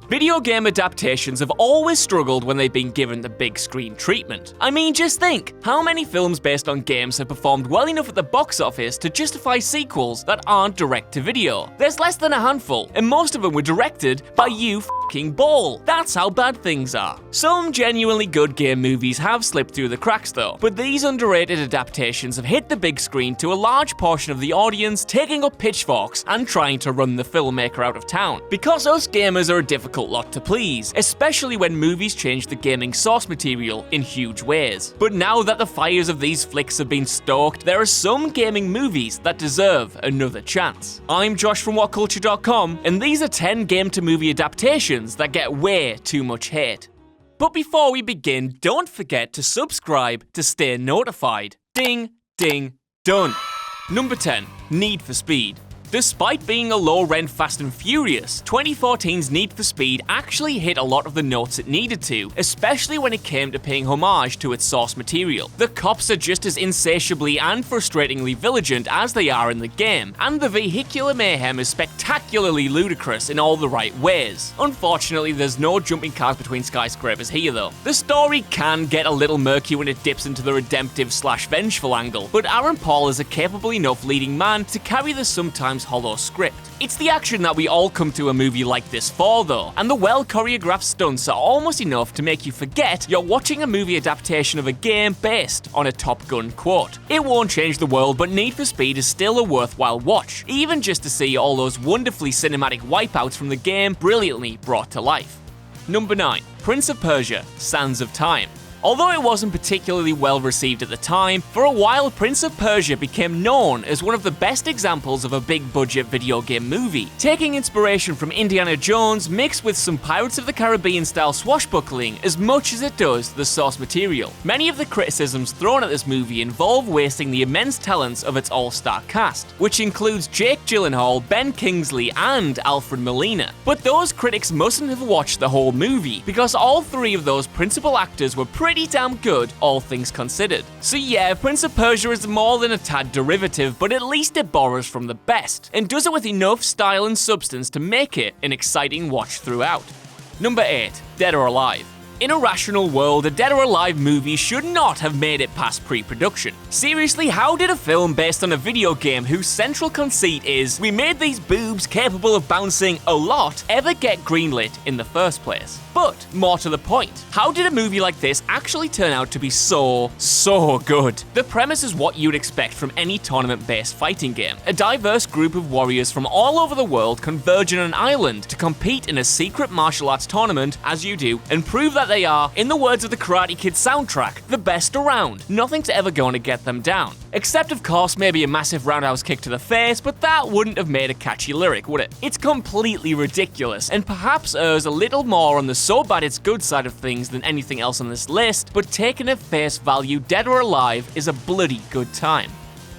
Video game adaptations have always struggled when they've been given the big screen treatment. I mean, just think, how many films based on games have performed well enough at the box office to justify sequels that aren't direct to video? There's less than a handful, and most of them were directed by you f***ing Ball. That's how bad things are. Some genuinely good game movies have slipped through the cracks though, but these underrated adaptations have hit the big screen to a large portion of the audience, taking up pitchforks and trying to run the filmmaker out of town. Because us gamers are a difficult lot to please, especially when movies change the gaming source material in huge ways. But now that the fires of these flicks have been stoked, there are some gaming movies that deserve another chance. I'm Josh from WhatCulture.com, and these are 10 game-to-movie adaptations that get way too much hate. But before we begin, don't forget to subscribe to stay notified. Ding, ding, done. Number 10. Need for Speed. Despite being a low-rent Fast and Furious, 2014's Need for Speed actually hit a lot of the notes it needed to, especially when it came to paying homage to its source material. The cops are just as insatiably and frustratingly vigilant as they are in the game, and the vehicular mayhem is spectacularly ludicrous in all the right ways. Unfortunately, there's no jumping cars between skyscrapers here though. The story can get a little murky when it dips into the redemptive/vengeful angle, but Aaron Paul is a capable enough leading man to carry the sometimes hollow script. It's the action that we all come to a movie like this for though, and the well-choreographed stunts are almost enough to make you forget you're watching a movie adaptation of a game based on a Top Gun quote. It won't change the world, but Need for Speed is still a worthwhile watch, even just to see all those wonderfully cinematic wipeouts from the game brilliantly brought to life. Number 9. Prince of Persia: Sands of Time. Although it wasn't particularly well received at the time, for a while Prince of Persia became known as one of the best examples of a big-budget video game movie, taking inspiration from Indiana Jones mixed with some Pirates of the Caribbean-style swashbuckling as much as it does the source material. Many of the criticisms thrown at this movie involve wasting the immense talents of its all-star cast, which includes Jake Gyllenhaal, Ben Kingsley, and Alfred Molina. But those critics mustn't have watched the whole movie, because all three of those principal actors were pretty damn good, all things considered. So yeah, Prince of Persia is more than a tad derivative, but at least it borrows from the best, and does it with enough style and substance to make it an exciting watch throughout. Number 8. Dead or Alive. In a rational world, a Dead or Alive movie should not have made it past pre-production. Seriously, how did a film based on a video game whose central conceit is "we made these boobs capable of bouncing a lot" ever get greenlit in the first place? But, more to the point, how did a movie like this actually turn out to be so good? The premise is what you'd expect from any tournament-based fighting game. A diverse group of warriors from all over the world converge on an island to compete in a secret martial arts tournament, as you do, and prove that they are, in the words of the Karate Kid soundtrack, the best around. Nothing's ever going to get them down. Except, of course, maybe a massive roundhouse kick to the face, but that wouldn't have made a catchy lyric, would it? It's completely ridiculous, and perhaps errs a little more on the so bad it's good side of things than anything else on this list, but taken at face value, Dead or Alive is a bloody good time.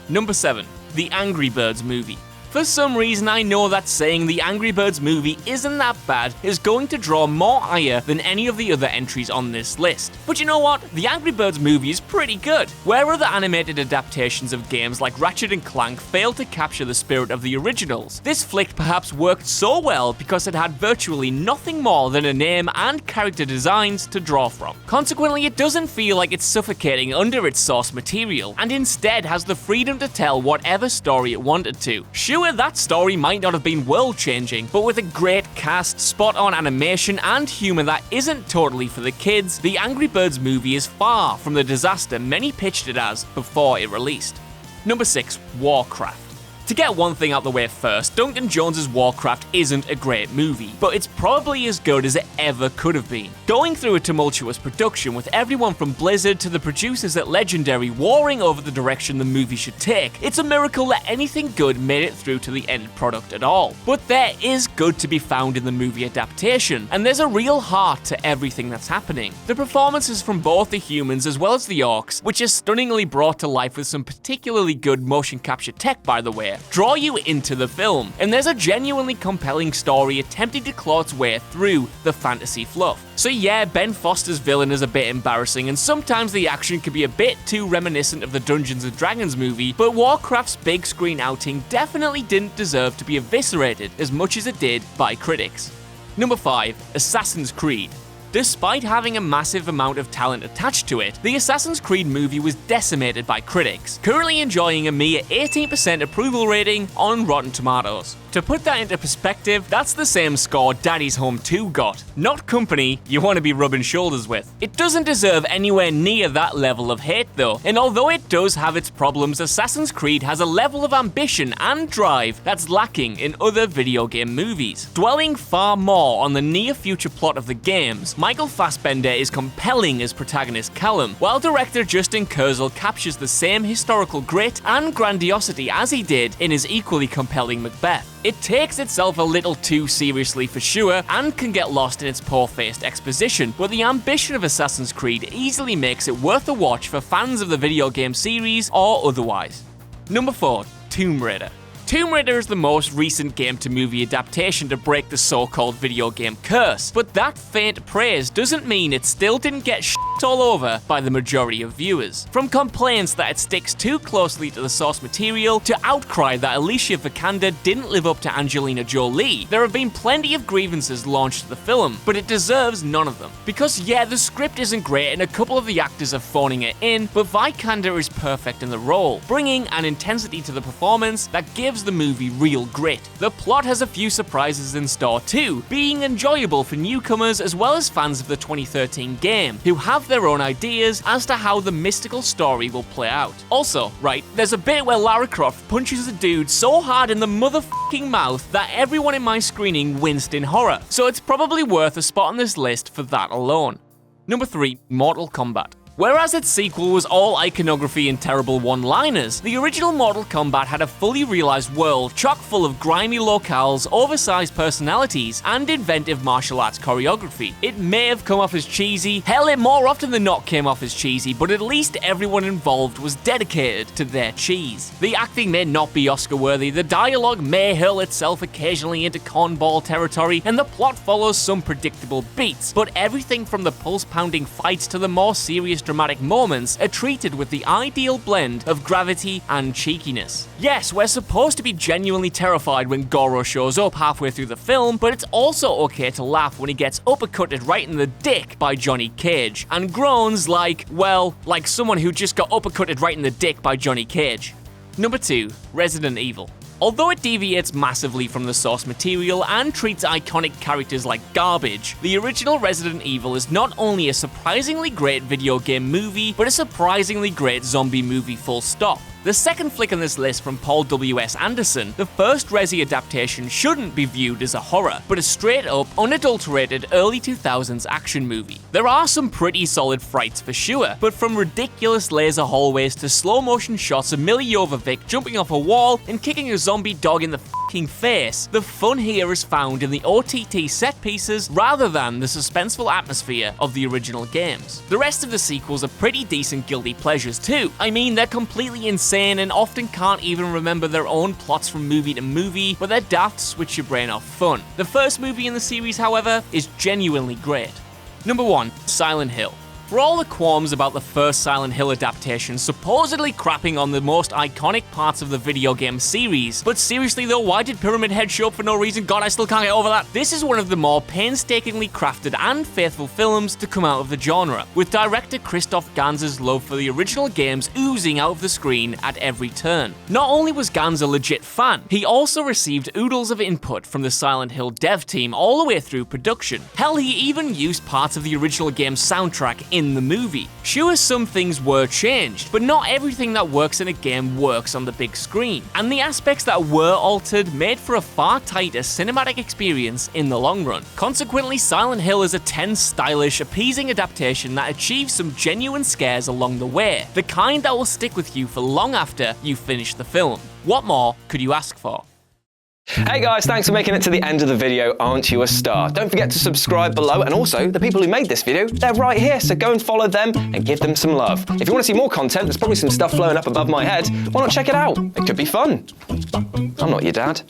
Number 7. The Angry Birds Movie. For some reason, I know that saying the Angry Birds movie isn't that bad is going to draw more ire than any of the other entries on this list. But you know what? The Angry Birds movie is pretty good. Where other animated adaptations of games like Ratchet & Clank failed to capture the spirit of the originals, this flick perhaps worked so well because it had virtually nothing more than a name and character designs to draw from. Consequently, it doesn't feel like it's suffocating under its source material, and instead has the freedom to tell whatever story it wanted to. Sure, that story might not have been world-changing, but with a great cast, spot-on animation, and humor that isn't totally for the kids, the Angry Birds movie is far from the disaster many pitched it as before it released. Number 6. WARCRAFT. To get one thing out the way first, Duncan Jones's WARCRAFT isn't a great movie, but it's probably as good as it ever could have been. Going through a tumultuous production with everyone from Blizzard to the producers at Legendary warring over the direction the movie should take, it's a miracle that anything good made it through to the end product at all. But there is good to be found in the movie adaptation, and there's a real heart to everything that's happening. The performances from both the humans as well as the orcs, which is stunningly brought to life with some particularly good motion capture tech by the way, draw you into the film, and there's a genuinely compelling story attempting to claw its way through the fantasy fluff. So yeah, Ben Foster's villain is a bit embarrassing, and sometimes the action can be a bit too reminiscent of the Dungeons & Dragons movie, but Warcraft's big screen outing definitely didn't deserve to be eviscerated as much as it did by critics. Number 5. Assassin's Creed. Despite having a massive amount of talent attached to it, the Assassin's Creed movie was decimated by critics, currently enjoying a mere 18% approval rating on Rotten Tomatoes. To put that into perspective, that's the same score Daddy's Home 2 got, not company you want to be rubbing shoulders with. It doesn't deserve anywhere near that level of hate though, and although it does have its problems, Assassin's Creed has a level of ambition and drive that's lacking in other video game movies. Dwelling far more on the near-future plot of the games, Michael Fassbender is compelling as protagonist Callum, while director Justin Kurzel captures the same historical grit and grandiosity as he did in his equally compelling Macbeth. It takes itself a little too seriously for sure, and can get lost in its poor-faced exposition, but the ambition of Assassin's Creed easily makes it worth a watch for fans of the video game series or otherwise. Number 4. Tomb Raider. Tomb Raider is the most recent game-to-movie adaptation to break the so-called video game curse, but that faint praise doesn't mean it still didn't get shit all over by the majority of viewers. From complaints that it sticks too closely to the source material, to outcry that Alicia Vikander didn't live up to Angelina Jolie, there have been plenty of grievances launched at the film, but it deserves none of them. Because yeah, the script isn't great and a couple of the actors are phoning it in, but Vikander is perfect in the role, bringing an intensity to the performance that gives the movie real grit. The plot has a few surprises in store too, being enjoyable for newcomers as well as fans of the 2013 game, who have their own ideas as to how the mystical story will play out. Also, right, there's a bit where Lara Croft punches a dude so hard in the motherfucking mouth that everyone in my screening winced in horror, so it's probably worth a spot on this list for that alone. Number 3. Mortal Kombat. Whereas its sequel was all iconography and terrible one-liners, the original Mortal Kombat had a fully realized world chock full of grimy locales, oversized personalities, and inventive martial arts choreography. It may have come off as cheesy, hell it more often than not came off as cheesy, but at least everyone involved was dedicated to their cheese. The acting may not be Oscar-worthy, the dialogue may hurl itself occasionally into cornball territory, and the plot follows some predictable beats, but everything from the pulse-pounding fights to the more serious dramatic moments are treated with the ideal blend of gravity and cheekiness. Yes, we're supposed to be genuinely terrified when Goro shows up halfway through the film, but it's also okay to laugh when he gets uppercutted right in the dick by Johnny Cage, and groans like, well, like someone who just got uppercutted right in the dick by Johnny Cage. Number 2. Resident Evil. Although it deviates massively from the source material and treats iconic characters like garbage, the original Resident Evil is not only a surprisingly great video game movie, but a surprisingly great zombie movie full stop. The second flick on this list from Paul W.S. Anderson, the first Resi adaptation shouldn't be viewed as a horror, but a straight-up, unadulterated early 2000s action movie. There are some pretty solid frights for sure, but from ridiculous laser hallways to slow-motion shots of Milla Jovovich jumping off a wall and kicking a zombie dog in the f***ing face, the fun here is found in the OTT set pieces rather than the suspenseful atmosphere of the original games. The rest of the sequels are pretty decent guilty pleasures too. I mean, they're completely insane and often can't even remember their own plots from movie to movie, but they're daft switch your brain off fun. The first movie in the series, however, is genuinely great. Number 1. Silent Hill. For all the qualms about the first Silent Hill adaptation supposedly crapping on the most iconic parts of the video game series, but seriously though, why did Pyramid Head show up for no reason? God, I still can't get over that. This is one of the more painstakingly crafted and faithful films to come out of the genre, with director Christoph Ganz's love for the original games oozing out of the screen at every turn. Not only was Ganz a legit fan, he also received oodles of input from the Silent Hill dev team all the way through production. Hell, he even used parts of the original game's soundtrack in the movie. Sure, some things were changed, but not everything that works in a game works on the big screen, and the aspects that were altered made for a far tighter cinematic experience in the long run. Consequently, Silent Hill is a tense, stylish, appeasing adaptation that achieves some genuine scares along the way, the kind that will stick with you for long after you finish the film. What more could you ask for? Hey guys, thanks for making it to the end of the video. Aren't you a star? Don't forget to subscribe below, and also the people who made this video, they're right here, so go and follow them and give them some love. If you want to see more content, there's probably some stuff flowing up above my head. Why not check it out? It could be fun. I'm not your dad.